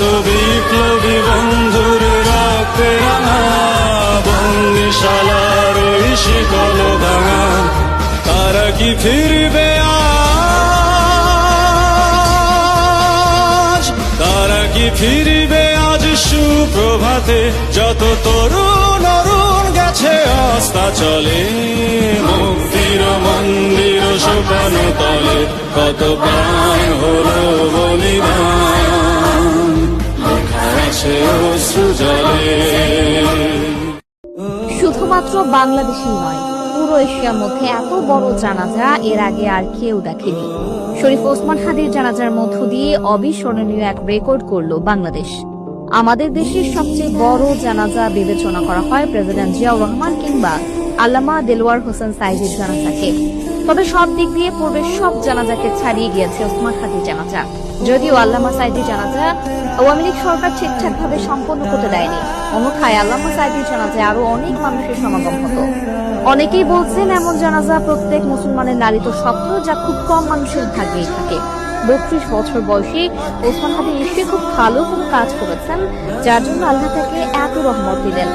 শত বিপ্লবী বন্ধুর রক্তে রাঙা বন্দিশালার ওই শিকল ভাঙা, তারা কি ফিরবে আজ, তারা কি ফিরবে আজ সুপ্রভাতে, যত তরুণ অরুণ গেছে আস্থা চলে মুক্তির মন্দির সোপান তলে, কত প্রাণ হলো বলিদান লেখা আছে অশ্রু জলে। শুধুমাত্র বাংলাদেশেই নয়, পুরো এশিয়ার মধ্যে এত বড় জানাজা এর আগে আর কেউ দেখেনি। শরীফ ওসমান হাদির জানাজার মধ্য দিয়ে অবিস্মরণীয় এক রেকর্ড করল বাংলাদেশ। আমাদের দেশের সবচেয়ে বড় জানাজা বিবেচনা করা হয় প্রেসিডেন্ট জিয়াউর রহমান কিংবা আল্লামা দেলোয়ার হোসেন সাঈদীর জানাজাকে। তবে সব দিক দিয়ে পূর্বের সব জানাজাকে ছাড়িয়ে গিয়েছে ওসমান হাদির জানাজা। যদিও আল্লামা সাঈদীর জানাজা আওয়ামী লীগ সরকার ঠিকঠাক ভাবে সম্পন্ন করতে দেয়নি, অন্যথায় আল্লামা সাঈদীর জানাজায় আরো অনেক মানুষের সমাগম হতো। অনেকেই বলছেন এমন জানাজা প্রত্যেক মুসলমানের লালিত স্বপ্ন, যা খুব কম মানুষের ভাগ্যেই থাকে। 32 বছর বয়সী ওসমান হাদি নিশ্চয়ই খুব ভালো কোনো কাজ করেছেন, যার জন্য আল্লাহ তাকে এত রহমত দিলেন।